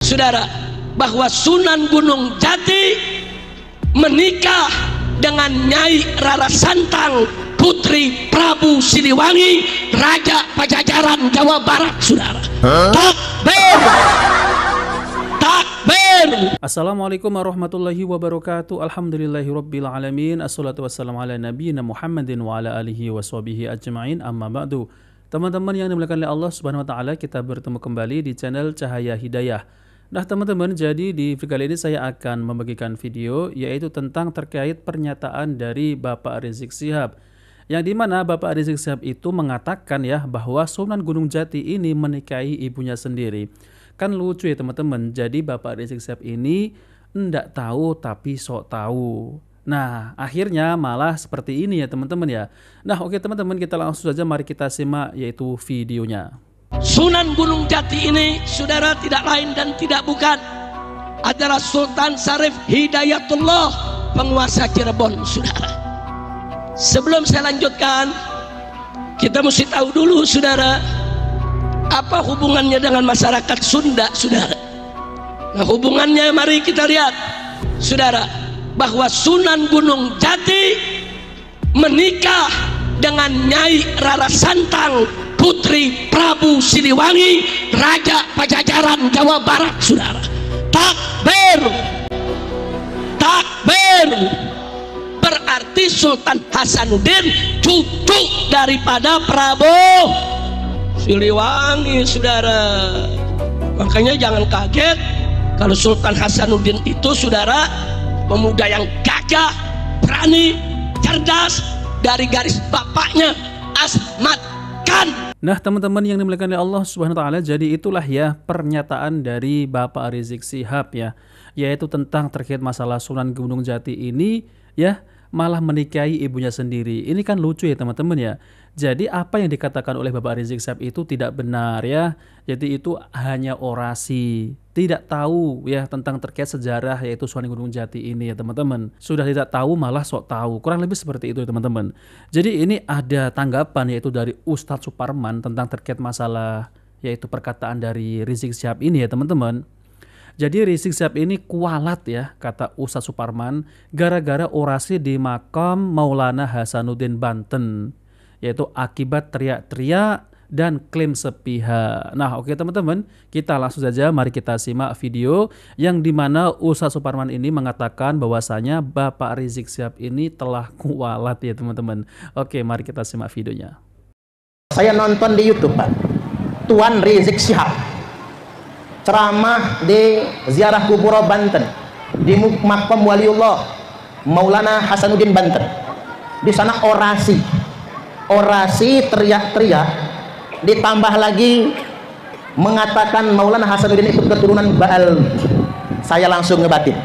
saudara, bahwa Sunan Gunung Jati menikah dengan Nyai Rara Santang, putri Prabu Siliwangi, Raja Pajajaran Jawa Barat, saudara. Takbir! Takbir! Assalamualaikum warahmatullahi wabarakatuh. Alhamdulillahirabbil alamin. Assalatu wassalamu ala nabiyyina Muhammadin wa ala alihi washabihi ajmain. Amma ba'du. Teman-teman yang dimuliakan oleh Allah Subhanahu wa taala, kita bertemu kembali di channel Cahaya Hidayah. Nah, teman-teman, jadi di video kali ini saya akan membagikan video yaitu tentang terkait pernyataan dari Bapak Rizik Syihab. Yang dimana Bapak Rizik Syihab itu mengatakan ya bahwa Sunan Gunung Jati ini menikahi ibunya sendiri. Kan lucu ya teman-teman, jadi Bapak Rizik Syihab ini enggak tahu tapi sok tahu. Nah, akhirnya malah seperti ini ya teman-teman ya. Nah, oke teman-teman, kita langsung saja mari kita simak yaitu videonya. Sunan Gunung Jati ini, saudara, tidak lain dan tidak bukan adalah Sultan Syarif Hidayatullah, penguasa Cirebon, saudara. Sebelum saya lanjutkan, kita mesti tahu dulu, saudara, apa hubungannya dengan masyarakat Sunda, saudara. Nah, hubungannya mari kita lihat, saudara, bahwa Sunan Gunung Jati menikah dengan Nyai Rara Santang, putri Prabu Siliwangi, Raja Pajajaran Jawa Barat, saudara. Takbir! Takbir! Berarti Sultan Hasanuddin cucu daripada Prabu Siliwangi, saudara. Makanya jangan kaget kalau Sultan Hasanuddin itu, saudara, pemuda yang gagah, berani, cerdas, dari garis bapaknya Asmat Khan. Nah, teman-teman yang dimuliakan oleh Allah Subhanahu wa taala, jadi itulah ya pernyataan dari Bapak Rizik Syihab ya, yaitu tentang terkait masalah Sunan Gunung Jati ini ya malah menikahi ibunya sendiri. Ini kan lucu ya teman-teman ya. Jadi apa yang dikatakan oleh Bapak Rizik Syihab itu tidak benar ya. Jadi itu hanya orasi. Tidak tahu ya tentang terkait sejarah yaitu Sunan Gunung Jati ini ya teman-teman. Sudah tidak tahu malah sok tahu. Kurang lebih seperti itu ya teman-teman. Jadi ini ada tanggapan yaitu dari Ustadz Suparman tentang terkait masalah yaitu perkataan dari Rizik Syihab ini ya teman-teman. Jadi Rizik Syihab ini kualat ya, kata Ustadz Suparman, gara-gara orasi di makam Maulana Hasanuddin Banten, yaitu akibat teriak-teriak dan klaim sepihak. Nah, oke teman-teman, kita langsung saja mari kita simak video yang dimana Ustadz Suparman ini mengatakan bahwasanya Bapak Rizik Syihab ini telah kualat ya teman-teman. Oke, mari kita simak videonya. Saya nonton di YouTube, Pak, Tuan Rizik Syihab ceramah di ziarah kubur Banten, di makam Waliullah Maulana Hasanuddin Banten. Di sana orasi teriak-teriak, ditambah lagi mengatakan Maulana Hasanuddin itu keturunan Baal. Saya langsung ngebatin,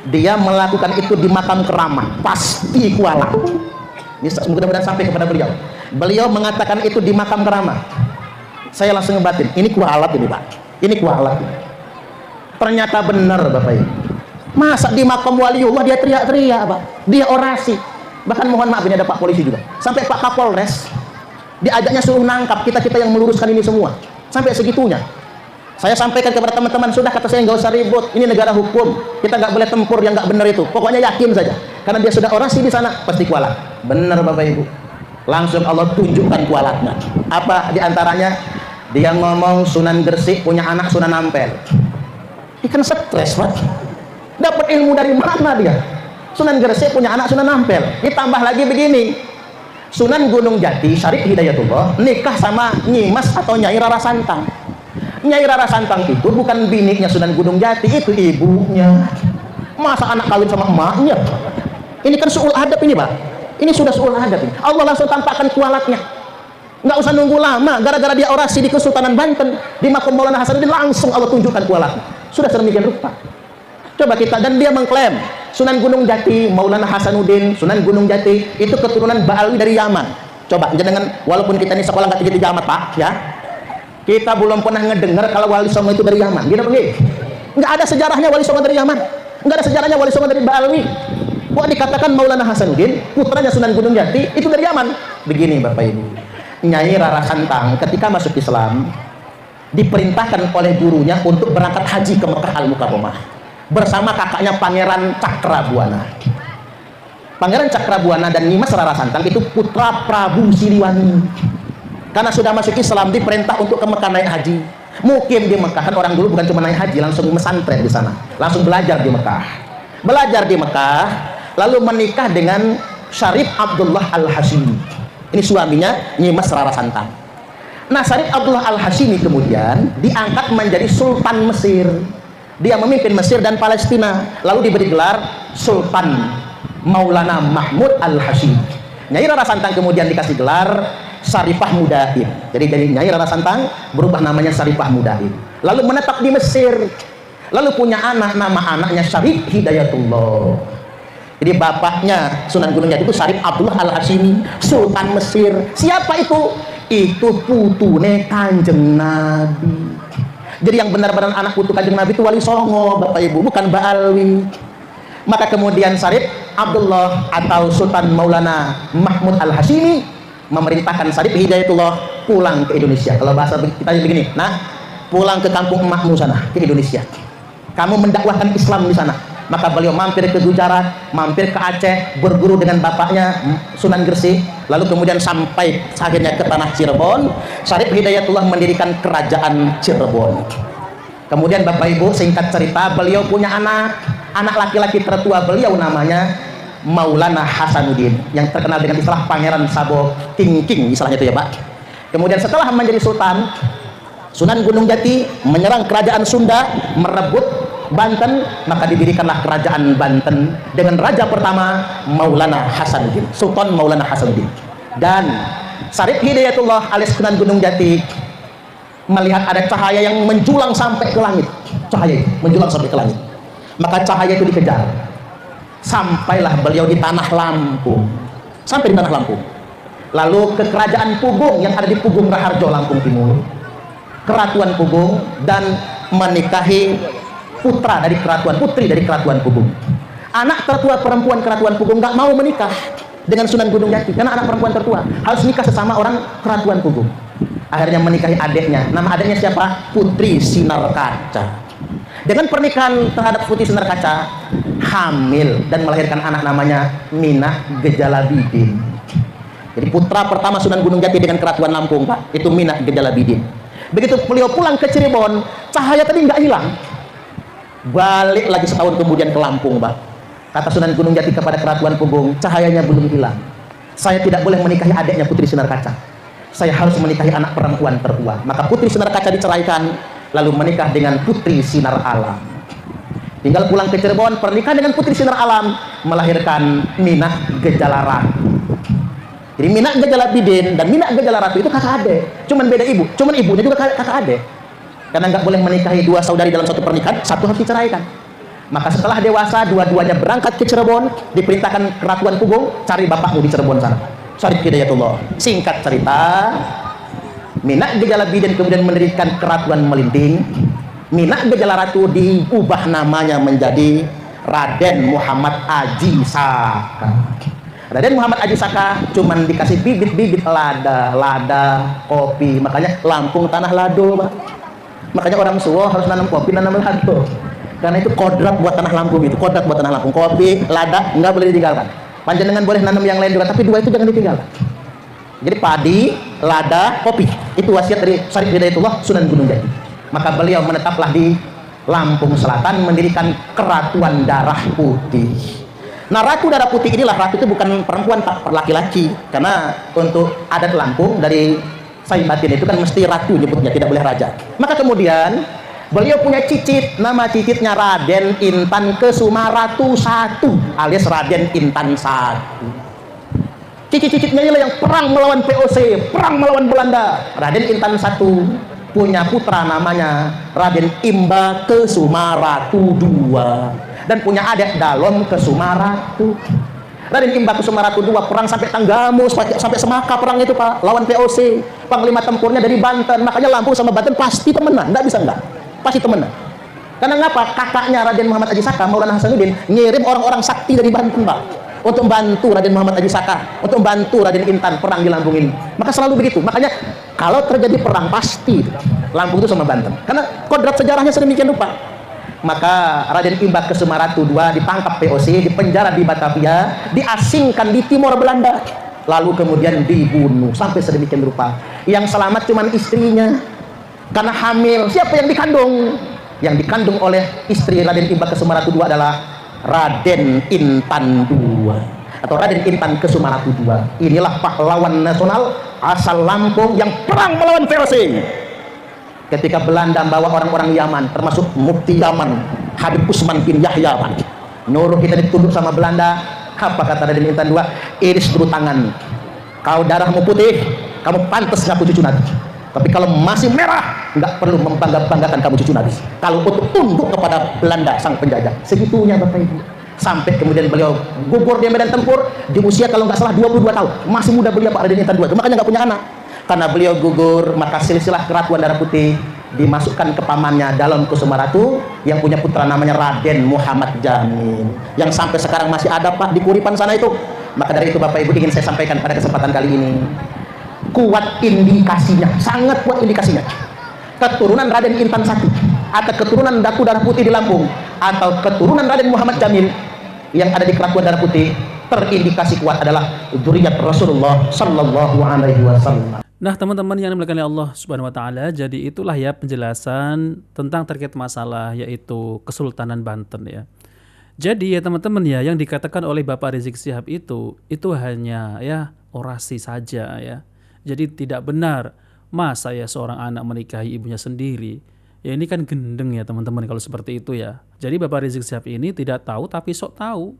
dia melakukan itu di makam keramat, pasti kualat. Mudah-mudahan sampai kepada beliau. Beliau mengatakan itu di makam keramat. Saya langsung ngebatin, ini kualat ini, Pak. Ini kualat. Ternyata benar, Bapak Ibu. Masa di makam Waliullah dia teriak-teriak, Pak? Dia orasi. Bahkan mohon maaf, ini ada Pak Polisi juga. Sampai Pak Kapolres diajaknya suruh nangkap kita yang meluruskan ini semua. Sampai segitunya. Saya sampaikan kepada teman-teman, sudah, kata saya, nggak usah ribut. Ini negara hukum. Kita nggak boleh tempur yang nggak benar itu. Pokoknya yakin saja. Karena dia sudah orasi di sana, pasti kualat. Benar, Bapak Ibu. Langsung Allah tunjukkan kualatnya. Apa diantaranya? Dia ngomong Sunan Gresik punya anak Sunan Ampel. Ikan stres, Pak. Dapat ilmu dari mana dia? Sunan Gresik punya anak Sunan Ampel. Ditambah lagi begini, Sunan Gunung Jati Syarif Hidayatullah nikah sama Nyimas atau Nyai Rara Santang. Nyai Rara Santang itu bukan biniknya Sunan Gunung Jati, itu ibunya. Masa anak kawin sama emaknya? Ini kan suul adab ini, Pak. Ini sudah suul adab ini. Allah langsung tampakkan kualatnya. Nggak usah nunggu lama, gara-gara dia orasi di Kesultanan Banten, di makam Maulana Hasanuddin, langsung Allah tunjukkan kualatnya. Sudah sedemikian rupa. Coba kita, dan dia mengklaim Sunan Gunung Jati, Maulana Hasanuddin, Sunan Gunung Jati itu keturunan Ba'alwi dari Yaman. Coba, jangan, walaupun kita ini sekolah nggak tinggi-tinggi amat, Pak, ya, kita belum pernah ngedengar kalau Wali Songo itu dari Yaman. Gini apa gini? Nggak ada sejarahnya Wali Songo dari Yaman, nggak ada sejarahnya Wali Songo dari Ba'alwi. Kok dikatakan Maulana Hasanuddin, putranya Sunan Gunung Jati, itu dari Yaman? Begini, Bapak Ibu. Nyai Rara Santang ketika masuk Islam, diperintahkan oleh gurunya untuk berangkat haji ke Mekah Al-Mukarramah bersama kakaknya Pangeran Cakrabuana. Pangeran Cakrabuana dan Nimas Rara Santang itu putra Prabu Siliwangi. Karena sudah masuk Islam, diperintah untuk ke Mekah naik haji. Mukim di Mekah, kan orang dulu bukan cuma naik haji, langsung mesantren di sana, langsung belajar di Mekah. Belajar di Mekah, lalu menikah dengan Syarif Abdullah Al-Hashimi. Ini suaminya Nimas Rara Santang. Nah, Syarif Abdullah Al-Hashimi kemudian diangkat menjadi Sultan Mesir. Dia memimpin Mesir dan Palestina, lalu diberi gelar Sultan Maulana Mahmud Al-Hashimi. Nyai Rara Santang kemudian dikasih gelar Syarifah Mudaib. Jadi dari Nyai Rara Santang berubah namanya Syarifah Mudaib. Lalu menetap di Mesir. Lalu punya anak, nama anaknya Syarif Hidayatullah. Jadi bapaknya Sunan Gunung Jati itu Syarif Abdullah Al-Hashimi, Sultan Mesir. Siapa itu? Itu putune Kanjeng Nabi. Jadi yang benar-benar anak putu Kanjeng Nabi itu Wali Songo, Bapak Ibu, bukan Mbak Alwi. Maka kemudian Syarif Abdullah atau Sultan Maulana Mahmud Al-Hashimi memerintahkan Syarif Hidayatullah pulang ke Indonesia. Kalau bahasa kita begini, nah, pulang ke kampung emakmu sana, ke Indonesia. Kamu mendakwahkan Islam di sana. Maka beliau mampir ke Gujarat, mampir ke Aceh, berguru dengan bapaknya Sunan Gresik, lalu kemudian sampai akhirnya ke tanah Cirebon. Syarif Hidayatullah mendirikan kerajaan Cirebon. Kemudian Bapak Ibu, singkat cerita, beliau punya anak laki-laki tertua beliau namanya Maulana Hasanuddin, yang terkenal dengan istilah Pangeran Sabo King istilahnya itu ya Pak. Kemudian setelah menjadi sultan, Sunan Gunung Jati menyerang kerajaan Sunda, merebut Banten, maka didirikanlah kerajaan Banten dengan raja pertama Maulana Hasanuddin, Sultan Maulana Hasanuddin. Dan Syarif Hidayatullah alias Sunan Gunung Jati melihat ada cahaya yang menjulang sampai ke langit. Cahaya menjulang sampai ke langit. Maka cahaya itu dikejar. Sampailah beliau di tanah Lampung. Sampai di tanah Lampung. Lalu ke kerajaan Pugung yang ada di Pugung Raharjo, Lampung Timur. Keratuan Pugung, dan menikahi putra dari keratuan, putri dari keratuan Pugung. Anak tertua perempuan keratuan Pugung nggak mau menikah dengan Sunan Gunung Jati karena anak perempuan tertua harus nikah sesama orang keratuan Pugung. Akhirnya menikahi adiknya. Nama adiknya siapa? Putri Sinar Kaca. Dengan pernikahan terhadap Putri Sinar Kaca, hamil dan melahirkan anak namanya Minah Gejalabidin. Jadi putra pertama Sunan Gunung Jati dengan keratuan Lampung, Pak, itu Minah Gejalabidin. Begitu beliau pulang ke Cirebon, cahaya tadi nggak hilang. Balik lagi setahun kemudian ke Lampung, Pak. Kata Sunan Gunung Jati kepada keratuan Pugung, cahayanya belum hilang. Saya tidak boleh menikahi adiknya Putri Sinar Kaca. Saya harus menikahi anak perempuan tertua. Maka Putri Sinar Kaca diceraikan, lalu menikah dengan Putri Sinar Alam. Tinggal pulang ke Cirebon, pernikahan dengan Putri Sinar Alam, melahirkan Minah Gejalaratu. Jadi Minah Gejalabidin dan Minah Gejalaratu itu kakak adik, cuman beda ibu, cuman ibunya juga kakak adik. Karena nggak boleh menikahi dua saudari dalam satu pernikahan, satu harus diceraikan. Maka setelah dewasa, dua-duanya berangkat ke Cirebon, diperintahkan keratuan Pugung, cari bapakmu di Cirebon sana. Syarif Hidayatullah. Singkat cerita, Minah Gejalabidin kemudian mendirikan keratuan Melinting. Minah Gejalaratu diubah namanya menjadi Raden Muhammad Aji Saka. Raden Muhammad Aji Saka cuman dikasih bibit-bibit lada, kopi. Makanya Lampung tanah lado, Pak. Makanya orang Suwo harus nanam kopi, nanam lado. Karena itu kodrat buat tanah Lampung itu, kodrat buat tanah Lampung. Kopi, lada nggak boleh ditinggalkan. Panjenengan boleh nanam yang lain juga, tapi dua itu jangan ditinggalkan. Jadi padi, lada, kopi, itu wasiat dari Syarif Hidayatullah Sunan Gunung Jati. Maka beliau menetaplah di Lampung Selatan, mendirikan Keratuan Darah Putih. Nah, Ratu Darah Putih inilah, ratu itu bukan perempuan, Pak, laki-laki. Karena untuk adat Lampung dari Sai Batin itu kan mesti ratu nyebutnya, tidak boleh raja. Maka kemudian beliau punya cicit, nama cicitnya Raden Intan Kesumaratu I alias Raden Intan I. Cicit-cicitnya inilah yang perang melawan VOC, perang melawan Belanda. Raden Intan I punya putra namanya Raden Imba Kesumaratu II dan punya adik Dalom Kesumaratu. Raden Imba Kesumaratu II perang sampai Tanggamus, sampai Semaka perang itu, Pak, lawan VOC. Panglima tempurnya dari Banten. Makanya Lampung sama Banten pasti temenan, nggak bisa enggak. Pasti temenan. Karena ngapa? Kakaknya Raden Muhammad Aji Saka, Maulana Hasanuddin, ngirim orang-orang sakti dari Banten, Pak, untuk bantu Raden Muhammad Aji Saka, untuk bantu Raden Intan perang di Lampung ini. Maka selalu begitu. Makanya kalau terjadi perang pasti Lampung itu sama Banten, karena kodrat sejarahnya sedemikian rupa. Maka Raden Imbak Kesumaratu II ditangkap POC, dipenjara di Batavia, diasingkan di Timor Belanda, lalu kemudian dibunuh sampai sedemikian rupa. Yang selamat cuman istrinya, karena hamil. Siapa yang dikandung? Yang dikandung oleh istri Raden Imbak Kesumaratu II adalah Raden Intan II atau Raden Intan Kesumaratu II. Inilah pahlawan nasional asal Lampung yang perang melawan VOC. Ketika Belanda membawa orang-orang Yaman, termasuk Mufti Yaman Habib Usman bin Yahya, Nurul kita ditunduk sama Belanda. Apa kata Raden Intan II? Iris dulu tangan, kau darahmu putih, kamu pantas ngaku cucu Nabi. Tapi kalau masih merah, nggak perlu membanggakan kamu cucu Nabi. Kalau untuk tunduk kepada Belanda sang penjajah, segitunya Bapak Ibu. Sampai kemudian beliau gugur di medan tempur di usia kalau nggak salah 22 tahun. Masih muda beliau Pak Raden Intan II. Makanya nggak punya anak. Karena beliau gugur, maka silsilah keratuan darah putih dimasukkan ke pamannya Dalon Kusumaratu yang punya putra namanya Raden Muhammad Jamil, yang sampai sekarang masih ada Pak di Kuripan sana itu. Maka dari itu Bapak Ibu ingin saya sampaikan pada kesempatan kali ini, kuat indikasinya, sangat kuat indikasinya. Keturunan Raden Intan I atau keturunan Datu Darah Putih di Lampung atau keturunan Raden Muhammad Jamil yang ada di keratuan darah putih, terindikasi kuat adalah dzurriyyat Rasulullah sallallahu alaihi wasallam. Nah, teman-teman yang dimuliakan oleh Allah Subhanahu wa taala, jadi itulah ya penjelasan tentang terkait masalah yaitu Kesultanan Banten ya. Jadi ya teman-teman ya, yang dikatakan oleh Bapak Rizik Syihab itu hanya ya orasi saja ya. Jadi tidak benar masa ya seorang anak menikahi ibunya sendiri. Ya ini kan gendeng ya teman-teman kalau seperti itu ya. Jadi Bapak Rizik Syihab ini tidak tahu tapi sok tahu.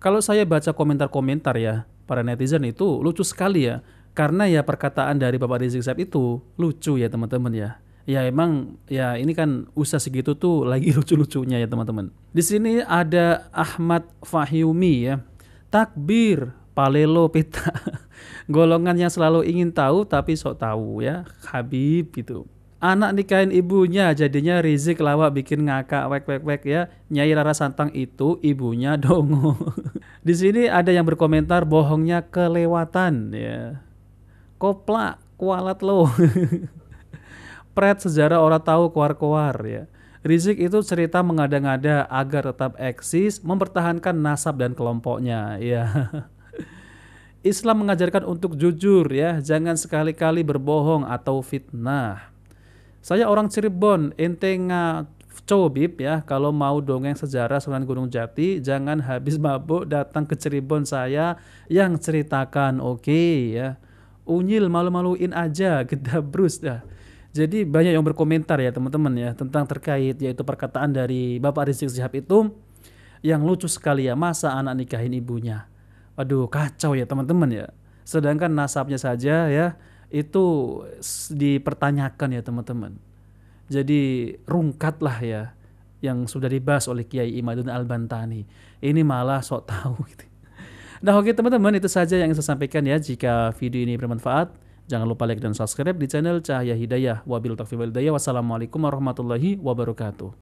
Kalau saya baca komentar-komentar ya, para netizen itu lucu sekali ya. Karena ya perkataan dari Bapak Rizik Syihab itu lucu ya teman-teman ya. Ya emang ya ini kan usaha segitu tuh lagi lucu-lucunya ya teman-teman. Di sini ada Ahmad Fahyumi ya. Takbir, palelo pita. Golongan yang selalu ingin tahu tapi sok tahu ya. Habib gitu. Anak nikahin ibunya jadinya Rizik lawak bikin ngakak wek ya. Nyai Rara Santang itu ibunya dongo. Di sini ada yang berkomentar bohongnya kelewatan ya. Koplak kualat lo. Pret sejarah orang tahu kuar-kuar ya. Rizik itu cerita mengada-ngada agar tetap eksis, mempertahankan nasab dan kelompoknya ya. Islam mengajarkan untuk jujur ya, jangan sekali-kali berbohong atau fitnah. Saya orang Cirebon, ente ngacobib ya, kalau mau dongeng sejarah Sunan Gunung Jati, jangan habis mabuk datang ke Cirebon saya yang ceritakan, oke ya. Unyil malu-maluin aja, gedabrus dah. Jadi banyak yang berkomentar ya teman-teman ya tentang terkait yaitu perkataan dari Bapak Rizik Syihab itu yang lucu sekali ya, masa anak nikahin ibunya. Aduh kacau ya teman-teman ya. Sedangkan nasabnya saja ya itu dipertanyakan ya teman-teman. Jadi rungkat lah ya yang sudah dibahas oleh Kiai Imaduddin Al-Bantani. Ini malah sok tahu gitu. Nah oke teman-teman, itu saja yang saya sampaikan ya. Jika video ini bermanfaat, jangan lupa like dan subscribe di channel Cahaya Hidayah. Wabillahi taufiq wal hidayah. Wassalamualaikum warahmatullahi wabarakatuh.